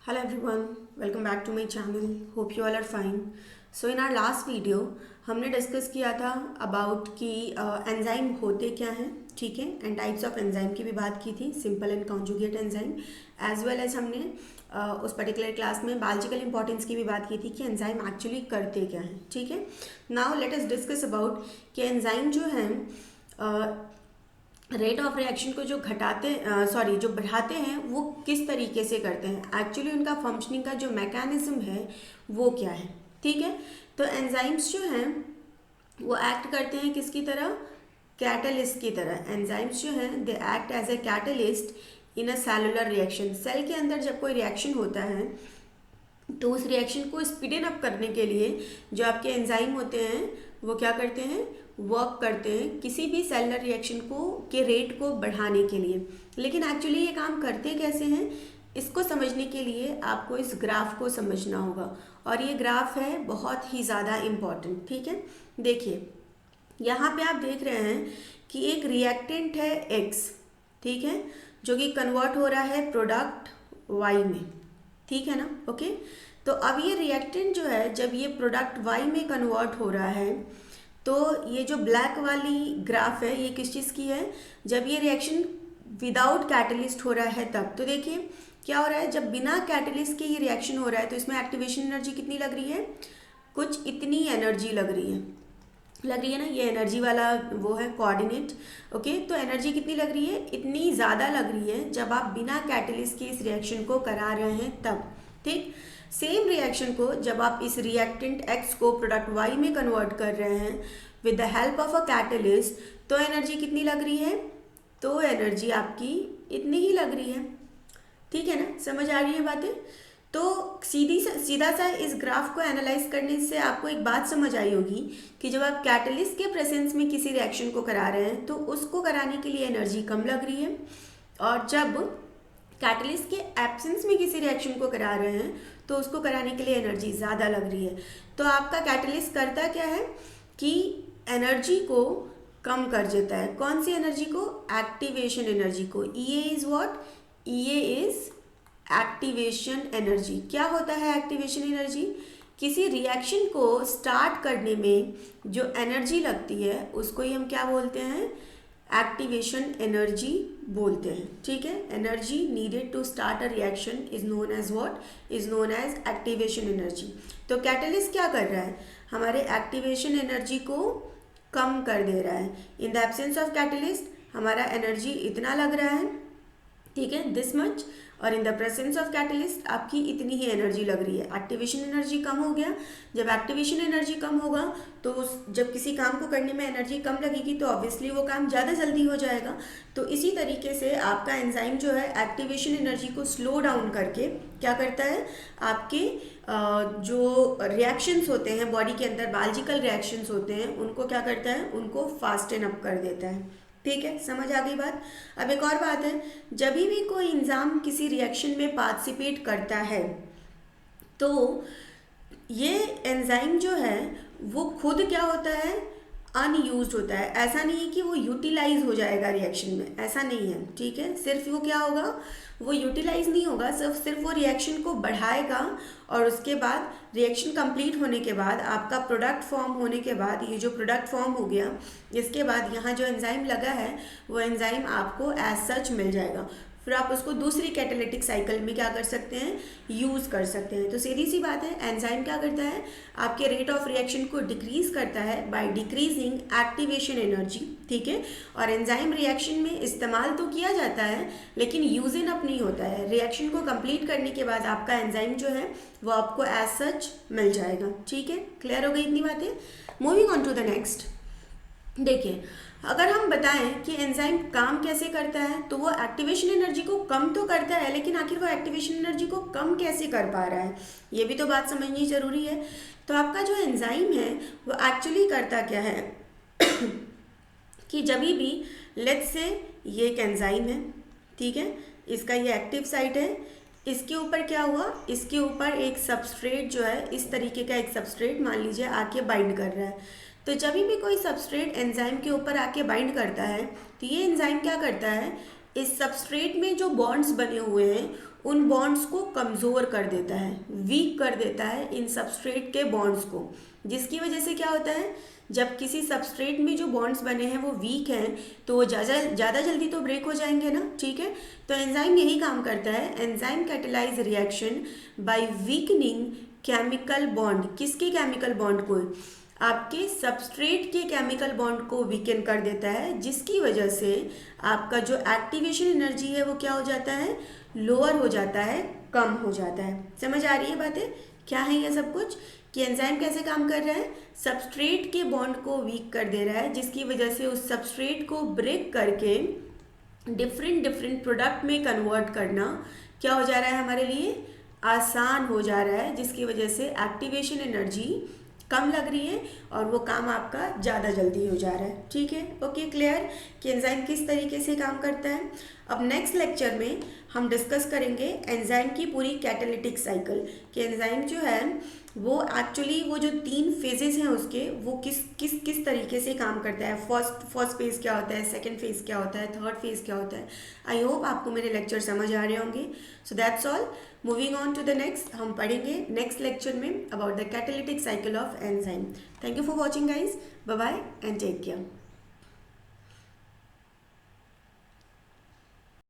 Hello everyone, welcome back to my channel. Hope you all are fine. So in our last video हमने discuss किया था about कि enzyme होते क्या हैं, ठीक है, एंड टाइप्स ऑफ एंजाइम की भी बात की थी, simple and conjugate enzyme, as well as हमने उस पर्टिकुलर क्लास में बायोलॉजिकल इंपॉर्टेंस की भी बात की थी कि एंजाइम एक्चुअली करते क्या हैं, ठीक है. Now let us discuss about कि एंजाइम जो हैं रेट ऑफ रिएक्शन को जो जो बढ़ाते हैं वो किस तरीके से करते हैं, एक्चुअली उनका फंक्शनिंग का जो मैकेनिज्म है वो क्या है, ठीक है. तो एंजाइम्स जो हैं वो एक्ट करते हैं किसकी तरह, कैटलिस्ट की तरह. एंजाइम्स जो हैं they act as a catalyst in a cellular reaction. Cell के अंदर जब कोई रिएक्शन होता है तो उस रिएक्शन को स्पीडन अप करने के लिए जो आपके एंजाइम होते हैं वो क्या करते हैं, वर्क करते हैं किसी भी सेलुलर रिएक्शन को के रेट को बढ़ाने के लिए. लेकिन एक्चुअली ये काम करते कैसे हैं, इसको समझने के लिए आपको इस ग्राफ को समझना होगा, और ये ग्राफ है बहुत ही ज़्यादा इम्पॉर्टेंट, ठीक है. देखिए यहाँ पे आप देख रहे हैं कि एक रिएक्टेंट है एक्स, ठीक है, जो कि कन्वर्ट हो रहा है प्रोडक्ट वाई में, ठीक है ना, ओके. तो अब ये रिएक्टेंट जो है जब ये प्रोडक्ट वाई में कन्वर्ट हो रहा है तो ये जो ब्लैक वाली ग्राफ है ये किस चीज़ की है, जब ये रिएक्शन विदाउट कैटलिस्ट हो रहा है तब. तो देखिए क्या हो रहा है, जब बिना कैटलिस्ट के ये रिएक्शन हो रहा है तो इसमें एक्टिवेशन एनर्जी कितनी लग रही है, कुछ इतनी एनर्जी लग रही है ना, ये एनर्जी वाला वो है कोऑर्डिनेट, ओके. तो एनर्जी कितनी लग रही है, इतनी ज़्यादा लग रही है जब आप बिना कैटलिस्ट के इस रिएक्शन को करा रहे हैं तब, ठीक. सेम रिएक्शन को जब आप इस रिएक्टेंट एक्स को प्रोडक्ट वाई में कन्वर्ट कर रहे हैं with the help of a catalyst, तो एनर्जी कितनी लग रही है, तो एनर्जी आपकी इतनी ही लग रही है, ठीक है ना, समझ आ रही है बातें. तो सीधा सा इस ग्राफ को एनालाइज करने से आपको एक बात समझ आई होगी कि जब आप कैटलिस्ट के प्रेजेंस में किसी रिएक्शन को करा रहे हैं तो उसको कराने के लिए एनर्जी कम लग रही है, और जब कैटलिस्ट के एब्सेंस में किसी रिएक्शन को करा रहे हैं तो उसको कराने के लिए एनर्जी ज़्यादा लग रही है. तो आपका कैटलिस्ट करता क्या है कि एनर्जी को कम कर देता है. कौन सी एनर्जी को, एक्टिवेशन एनर्जी को. E is what, E is activation energy. क्या होता है एक्टिवेशन एनर्जी, किसी रिएक्शन को स्टार्ट करने में जो एनर्जी लगती है उसको ही हम क्या बोलते हैं, एक्टिवेशन एनर्जी बोलते हैं, ठीक है. Energy needed to start a reaction is known as what, is known as activation energy. तो कैटलिस्ट क्या कर रहा है, हमारे एक्टिवेशन एनर्जी को कम कर दे रहा है. In the absence of catalyst हमारा एनर्जी इतना लग रहा है, ठीक है, दिस मच, और in the presence of catalyst आपकी इतनी ही एनर्जी लग रही है. एक्टिवेशन एनर्जी कम हो गया. जब एक्टिवेशन एनर्जी कम होगा तो जब किसी काम को करने में एनर्जी कम लगेगी तो ऑब्वियसली वो काम ज़्यादा जल्दी हो जाएगा. तो इसी तरीके से आपका एंजाइम जो है एक्टिवेशन एनर्जी को स्लो डाउन करके क्या करता है, आपके जो रिएक्शंस होते हैं बॉडी के अंदर, बायोलॉजिकल रिएक्शंस होते हैं, उनको क्या करता है, उनको फास्टन अप कर देता है, ठीक है. समझ आ गई बात. अब एक और बात है, जब भी कोई एंजाइम किसी रिएक्शन में पार्टिसिपेट करता है तो ये एंजाइम जो है वो खुद क्या होता है, अनयूज्ड होता है. ऐसा नहीं है कि वो यूटिलाइज हो जाएगा रिएक्शन में, ऐसा नहीं है, ठीक है. सिर्फ वो क्या होगा, वो यूटिलाइज नहीं होगा, सिर्फ वो रिएक्शन को बढ़ाएगा, और उसके बाद रिएक्शन कंप्लीट होने के बाद आपका प्रोडक्ट फॉर्म होने के बाद, ये जो प्रोडक्ट फॉर्म हो गया इसके बाद यहाँ जो एंजाइम लगा है वो एंजाइम आपको एज सच मिल जाएगा. फिर आप उसको दूसरी कैटालिटिक साइकिल में क्या कर सकते हैं, यूज़ कर सकते हैं. तो सीधी सी बात है, एंजाइम क्या करता है, आपके रेट ऑफ रिएक्शन को डिक्रीज करता है बाय डिक्रीजिंग एक्टिवेशन एनर्जी, ठीक है. और एंजाइम रिएक्शन में इस्तेमाल तो किया जाता है लेकिन यूज इन अप नहीं होता है. रिएक्शन को कंप्लीट करने के बाद आपका एंजाइम जो है वो आपको एज सच मिल जाएगा, ठीक है. क्लियर हो गई इतनी बातें. Moving on to the next. देखिए अगर हम बताएं कि एंजाइम काम कैसे करता है तो वो एक्टिवेशन एनर्जी को कम तो करता है, लेकिन आखिर वो एक्टिवेशन एनर्जी को कम कैसे कर पा रहा है ये भी तो बात समझनी जरूरी है. तो आपका जो एंजाइम है वो एक्चुअली करता क्या है कि जब भी लेट्स से ये एक एंजाइम है, ठीक है, इसका ये एक्टिव साइट है, इसके ऊपर क्या हुआ, इसके ऊपर एक सबस्ट्रेट जो है, इस तरीके का एक सबस्ट्रेट मान लीजिए आके बाइंड कर रहा है. तो जब भी कोई सबस्ट्रेट एंजाइम के ऊपर आके बाइंड करता है तो ये एंजाइम क्या करता है, इस सबस्ट्रेट में जो बॉन्ड्स बने हुए हैं उन बॉन्ड्स को कमज़ोर कर देता है, वीक कर देता है इन सबस्ट्रेट के बॉन्ड्स को, जिसकी वजह से क्या होता है, जब किसी सबस्ट्रेट में जो बॉन्ड्स बने हैं वो वीक हैं तो वो ज़्यादा जल्दी तो ब्रेक हो जाएंगे ना, ठीक है। तो एंजाइम यही काम करता है, enzyme catalyse reaction by weakening chemical bond. किसके केमिकल बॉन्ड को? आपके सबस्ट्रेट के केमिकल बॉन्ड को वीकन कर देता है, जिसकी वजह से आपका जो एक्टिवेशन एनर्जी है वो क्या हो जाता है, लोअर हो जाता है, कम हो जाता है। समझ आ रही है बातें, क्या है ये सब कुछ, कि एंजाइम कैसे काम कर रहा है, सबस्ट्रेट के बॉन्ड को वीक कर दे रहा है, जिसकी वजह से उस सबस्ट्रेट को ब्रेक करके डिफरेंट प्रोडक्ट में कन्वर्ट करना क्या हो जा रहा है, हमारे लिए आसान हो जा रहा है, जिसकी वजह से एक्टिवेशन एनर्जी कम लग रही है और वो काम आपका ज़्यादा जल्दी हो जा रहा है। ठीक है, ओके, क्लियर कि एंजाइम किस तरीके से काम करता है। अब नेक्स्ट लेक्चर में हम डिस्कस करेंगे एंजाइम की पूरी कैटालिटिक साइकिल, कि एंजाइम जो है वो एक्चुअली वो जो 3 फेजेस हैं उसके, वो किस तरीके से काम करता है। फर्स्ट फेज़ क्या होता है, सेकंड फेज़ क्या होता है, थर्ड फेज़ क्या होता है। आई होप आपको मेरे लेक्चर समझ आ रहे होंगे। So that's all, moving on to the next, हम पढ़ेंगे नेक्स्ट लेक्चर में about the catalytic cycle of enzyme. Thank you for watching guys, bye bye and take care.